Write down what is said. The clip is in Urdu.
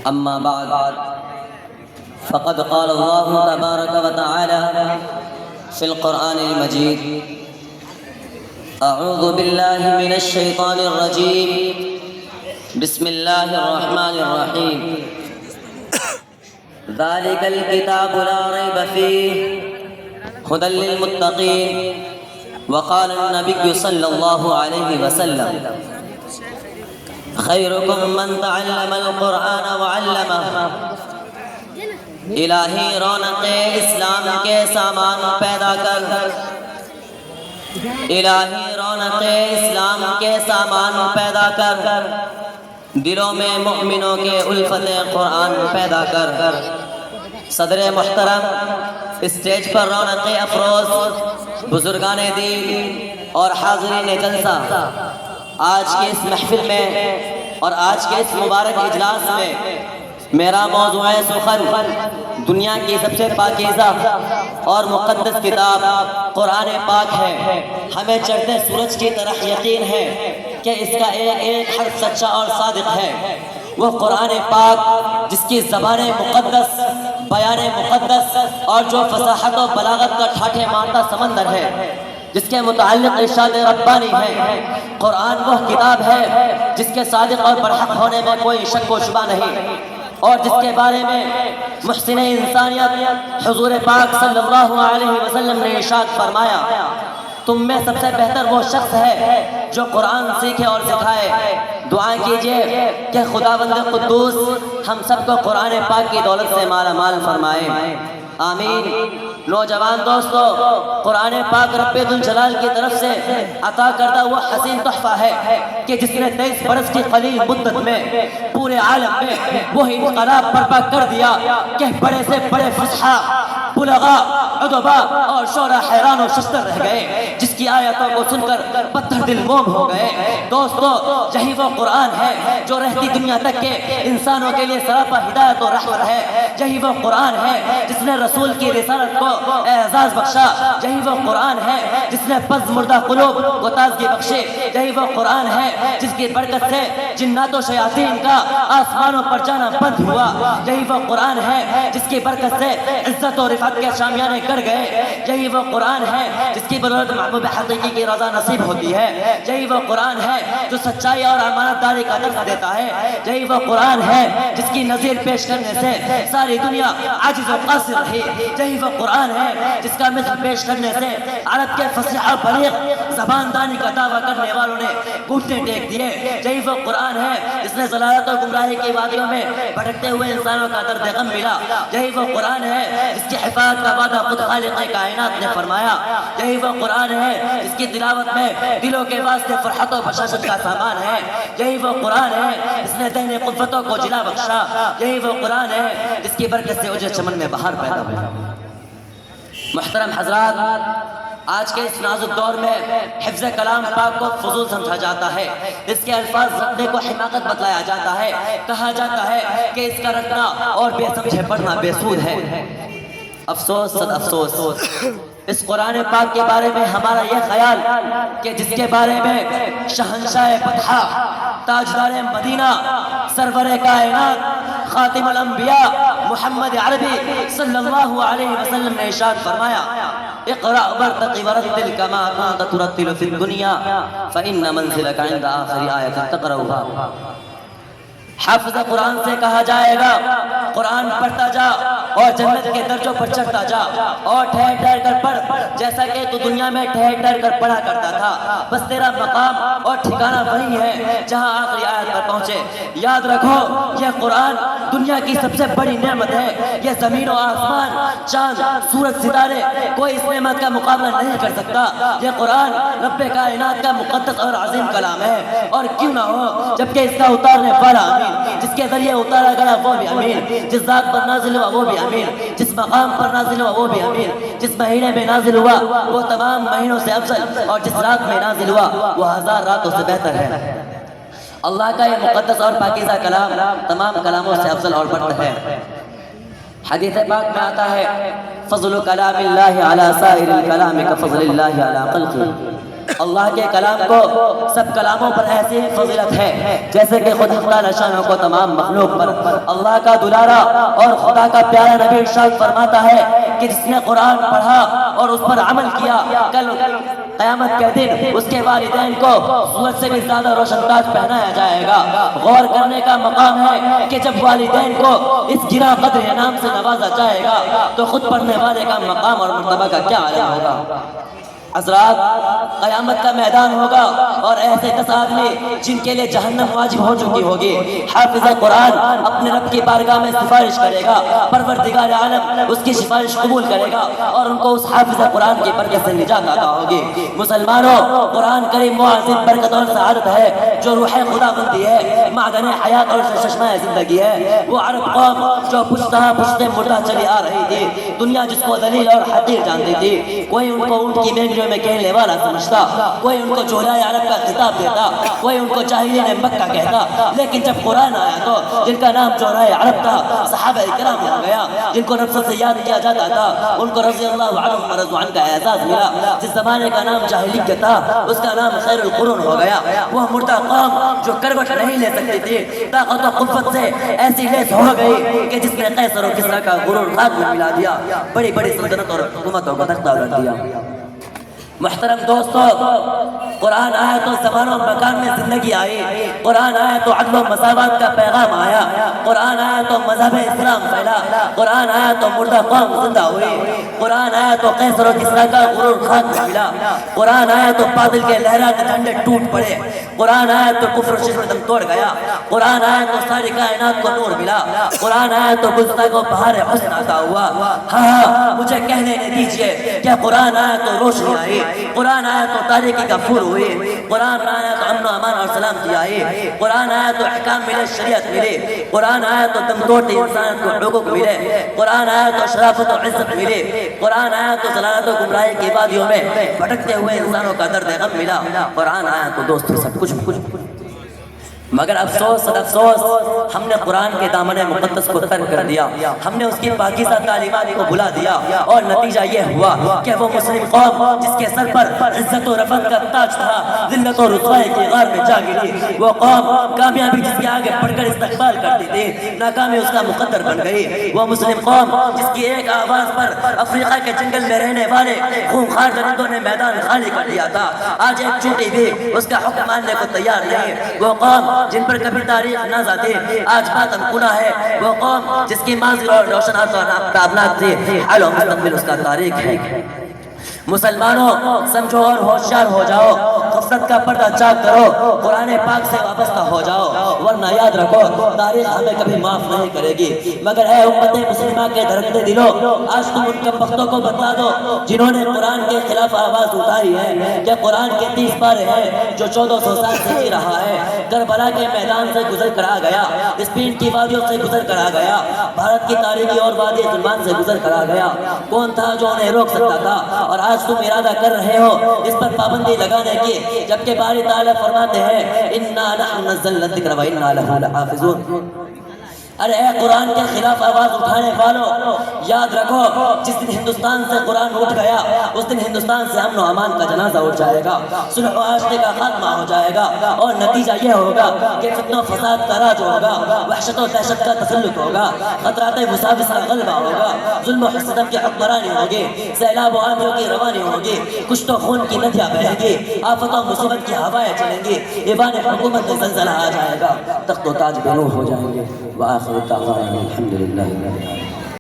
أما بعد فقد قال الله تبارك وتعالى في القرآن المجيد: أعوذ بالله من الشيطان الرجيم، بسم الله الرحمن الرحيم. ذلك الكتاب لا ريب فيه هدى للمتقين. وقال النبي صلى الله عليه وسلم: خيركم من تعلم القرآن وعلمه. الہی رونق اسلام کے سامان پیدا کر، الہی رونق اسلام کے سامان پیدا کر، دلوں میں مؤمنوں کے الفت قرآن پیدا کر. صدر محترم، اسٹیج پر رونق افروز بزرگان دین اور حاضرین جلسہ، آج کے اس محفل میں اور آج کے اس مبارک اجلاس میں میرا موضوع سخن دنیا کی سب سے پاکیزہ اور مقدس کتاب قرآن پاک ہے. ہمیں چڑھتے سورج کی طرح یقین ہے کہ اس کا ایک حرف سچا اور صادق ہے. وہ قرآن پاک جس کی زبان مقدس، بیان مقدس اور جو فصاحت و بلاغت کا ٹھاٹھے مارتا سمندر ہے، جس کے متعلق ارشاد ربانی ہے. قرآن وہ کتاب ہے جس کے صادق اور برحق ہونے میں کوئی شک و شبہ نہیں، اور جس کے بارے میں محسن انسانیت حضور پاک صلی اللہ علیہ وسلم نے ارشاد فرمایا: تم میں سب سے بہتر وہ شخص ہے جو قرآن سیکھے اور سکھائے. دعا کیجئے کہ خداوند قدوس ہم سب کو قرآن پاک کی دولت سے مالا مال فرمائے، آمین. نوجوان دوستو، قرآن پاک رب ذوالجلال کی طرف سے عطا کردہ وہ حسین تحفہ ہے کہ جس نے 23 برس کی قلیل مدت میں پورے عالم میں وہ انقلاب برپا کر دیا کہ بڑے سے بڑے فصحاء، بلغاء، ادباء اور شعراء حیران و ششدر رہ گئے، جس کی آیتوں کو سن کر پتھر دل موم ہو گئے. دوستو، یہی وہ قرآن ہے جو رہتی دنیا تک کے انسانوں کے لیے سراپا ہدایت و رحمت ہے. یہی وہ قرآن ہے جس نے رسول کی رسالت کو اعزاز بخشا. یہی وہ قرآن ہے جس نے پز مردہ قلوب کو تازگی بخشی. یہی وہ قرآن ہے جس کی برکت سے جنات و شیاطین کا آسمانوں پر جانا بند ہوا. یہی وہ قرآن ہے جس کی برکت سے عزت و رفعت کے شامیانے کر گئے. یہی وہ قرآن ہے جس کی بدولت محبوب حقیقی کی رضا نصیب ہوتی ہے. یہی وہ قرآن ہے جو سچائی اور امانت داری کا درس دیتا ہے. یہی وہ قرآن ہے جس کی نظیر پیش کرنے سے ساری دنیا عاجز و قاصر رہی. یہی وہ قرآن ہے جس کا مثل پیش کرنے سے عرب کے فصیح اور بلیغ زبان دانی کا دعویٰ کرنے والوں نے گھٹنے ٹیک دیے. یہی وہ قرآن ہے جس نے ضلالت اور گمراہی کی وادیوں میں بھٹکتے ہوئے انسانوں کا درد غم ملا. یہی وہ قرآن ہے جس کی حفاظت کا وعدہ خود خالق کائنات نے فرمایا. یہی وہ قرآن ہے جس کی تلاوت میں دلوں کے واسطے فرحت و بشاشت کا سامان ہے. یہی وہ قرآن ہے جس نے ذہن قوتوں کو جلا بخشا. یہی وہ قرآن ہے جس کی برکت سے اجڑے چمن میں بہار پیدا ہوئی. محترم حضرات، آج کے اس نازک دور میں حفظ کلام پاک کو فضول سمجھا جاتا ہے. اس کے الفاظ رکھنے کو حماقت بتلایا جاتا ہے. کہا جاتا ہے کہ اس کا رکھنا اور بے سمجھے پڑھنا بے سود ہے. افسوس صد افسوس، اس قرآن پاک کے بارے میں ہمارا یہ خیال کہ جس کے بارے میں شہنشاہ فتح، تاجدار مدینہ، سرور کائنات، خاتم الانبیاء محمد عربی صلی اللہ علیہ وسلم نے ارشاد فرمایا: اقرأ وارتقي ورتل كما كنت ترتل في الدنيا فإن منزلك عند آخر آية تقرأها. حافظ قرآن سے کہا جائے گا قرآن پڑھتا جا اور جنت کے درجوں پر چڑھتا جا، اور ٹھہر ٹھہر کر پڑھ جیسا کہ تو دنیا میں ٹھہر ٹھہر کر پڑھا کرتا تھا. بس تیرا مقام اور ٹھکانہ وہی ہے جہاں آخری آیت پر پہنچے. یاد رکھو، یہ قرآن دنیا کی سب سے بڑی نعمت ہے. یہ زمین و آسمان، چاند، سورج، ستارے کوئی اس نعمت کا مقابلہ نہیں کر سکتا. یہ قرآن رب کائنات کا مقدس اور عظیم کلام ہے، اور کیوں نہ ہو جبکہ اس کا اتارنے والا امین، جس کے ذریعے اتارا گیا وہ بھی امین، جس ذات پر نازل ہوا وہ بھی امین، جس مقام پر نازل ہوا وہ بھی امین، جس مہینے میں نازل ہوا وہ تمام مہینوں سے افضل، اور جس رات میں نازل ہوا وہ 1000 راتوں سے بہتر ہے. اللہ کا یہ مقدس اور پاکیزہ کلام تمام کلاموں سے افضل اور برتر ہے. حدیث پاک میں آتا ہے: فضل کلام اللہ علی سائر الکلام کفضل اللہ علی خلقہ. اللہ کے کلام کو سب کلاموں پر ایسی فضیلت ہے جیسے کہ خود تعالی شانہ کو تمام مخلوق پر اللہ کا دلارا اور خدا کا پیارا نبی ارشاد فرماتا ہے کہ جس نے قرآن پڑھا اور اس پر عمل کیا کل قیامت کے دن اس کے والدین کو سورج سے بھی زیادہ روشن تاج پہنایا جائے گا۔ غور کرنے کا مقام ہے کہ جب والدین کو اس گراں قدر انعام سے نوازا جائے گا تو خود پڑھنے والے کا مقام اور مرتبہ کا کیا عالم ہوگا۔ حضرات، قیامت کا میدان ہوگا اور ایسے 10 آدمی جن کے لیے جہنم واجب ہو چکی ہوگی، حافظ قرآن اپنے رب کی بارگاہ میں سفارش کرے گا، پروردگار عالم اس کی سفارش قبول کرے گا اور ان کو اس حافظ قرآن کی برکت سے نجات عطا ہوگی۔ مسلمانوں، قرآن کریم وہ عظیم برکت اور سعادت ہے جو روح خدا بندی ہے، معدن حیات اور چشمہ زندگی ہے۔ وہ عرب قوم جو پشتے مردہ چلی آ رہی تھی، دنیا جس کو ذلیل اور حقیر جانتی تھی، کوئی ان کو اونٹ کی مینڈیوں میں کہنے والا سمجھتا، کوئی ان کو جوہرائے عرب کا خطاب دیتا، کوئی ان کو جاہلین مکہ کہتا، لیکن جب قرآن آیا تو جن کا نام جوہرائے عرب تھا صحابہ کرام ہو گیا، جن کو نفس سے یاد کیا جاتا تھا ان کو رضی اللہ عنہم ورضوا عنہ کا اعزاز ملا۔ جس زمانے کا نام جاہلیت تھا اس کا نام خیر القرون ہو گیا۔ وہ مردہ قوم جو کروٹ نہیں لے سکتی تھی طاقت و قوت سے ایسی لیس ہو گئی کہ جس نے قیصر و کسریٰ کا غرور خاک میں ملا دیا، بڑی بڑی سلطنت اور حکومتوں کو تختہ الٹ دیا۔ محترم دوستو، قرآن آیا تو زمان و مکان میں زندگی آئی، قرآن آیا تو عدل و مساوات کا پیغام آیا، قرآن آیا تو مذہب اسلام پھیلا، قرآن آیا تو مردہ قوم زندہ ہوئی، قرآن آیا تو قیصر و کسریٰ کا غرور خاک میں ملا، قرآن آیا تو بادل کے لہراتے جھنڈے ٹوٹ پڑے، قرآن آیا تو کفر و شرک دم توڑ گیا، قرآن آیا تو ساری کائنات کو نور ملا، قرآن آیا تو گلستہ کو بہار حسن عطا ہوا۔ ہاں، مجھے کہنے دیجئے کیا قرآن آیا تو روشنی آئی، قرآن آیا تو تاریکی کا پھور ہوئی، قرآن آیا تو امن و امان اور سلامتی آئی، قرآن آیا تو احکام ملے، شریعت ملے، قرآن آیا تو دم توڑتی انسانیت کو حقوق ملے، قرآن آیا تو شرافت و عزت ملے، قرآن آیا تو ضلالت و گمراہی کی وادیوں میں بھٹکتے ہوئے انسانوں کا درد غم ملا، قرآن آیا تو دوستو سب کچھ مگر افسوس ہم نے قرآن کے دامن مقدس کو ترک کر دیا، ہم نے اس کی پاکیزہ تعلیمات کو بھلا دیا اور نتیجہ یہ ہوا کہ وہ مسلم قوم جس کے سر پر عزت و رفعت کا تاج تھا ذلت و رسوائی کی غار میں جا گری، وہ قوم کامیابی جس کے آگے بڑھ کر استقبال کرتی تھی ناکامی اس کا مقدر بن گئی، وہ مسلم قوم جس کی ایک آواز پر افریقہ کے جنگل میں رہنے والے خونخوار درندوں نے میدان خالی کر دیا تھا، آج ایک چونٹی بھی اس کا حکم ماننے کو تیار نہیں، وہ قوم جن پر کبھی تاریخ نہ جاتی آج بات انکنا ہے، وہ قوم جس کی ماضی اور روشنات اور تابنات تھی حال و مستقبل اس کا تاریخ ہے۔ مسلمانوں، سمجھو اور ہوشیار ہو جاؤ، غفلت کا پردہ چاک کرو، قرآن پاک سے وابستہ ہو جاؤ، ورنہ یاد رکھو تاریخ ہمیں کبھی معاف نہیں کرے گی۔ مگر اے امت مسلمہ کے دھڑکتے دلوں، آج تم ان کم بختوں کو بتا دو جنہوں نے قرآن کے خلاف آواز اٹھائی ہے کہ قرآن کے 30 پارے ہیں جو 1400 سال سے جی رہا ہے، کربلا کے میدان سے گزر کر آ گیا، اسپین کی وادیوں سے گزر کر آ گیا، بھارت کی تاریخی اور وادی سلمان سے گزر کر آ گیا، کون تھا جو انہیں روک سکتا تھا؟ اور آج تم ارادہ کر رہے ہو اس پر پابندی لگانے کی، جبکہ باری تعالیٰ فرماتے ہیں اِنَّا نَحْنُ نَزَّلْنَا الذِّكْرَ وَإِنَّا لَهُ لَحَافِظُونَ۔ ارے اے قرآن کے خلاف آواز اٹھانے والوں، یاد رکھو جس دن ہندوستان سے قرآن اٹھ گیا اس دن ہندوستان سے امن و امان کا جنازہ اٹھ جائے گا، صلح و عاشقی کا خاتمہ ہو جائے گا، اور نتیجہ یہ ہوگا کہ فتنہ و فساد کا راج ہوگا، وحشت و دہشت کا تسلط ہوگا، خطرات مساوس کا غلبہ ہوگا، ظلم و ستم کی حکمرانی ہوگی، سیلاب و آندھیوں کی روانی ہوگی، کشت و خون کی ندیاں بہیں گی، آفت و مصیبت کی ہوائیں چلیں گی، ایوان حکومت میں زلزلہ آ جائے گا، تخت و تاج بے نور ہو جائیں گے۔ وآخر دعوانا الحمد للہ۔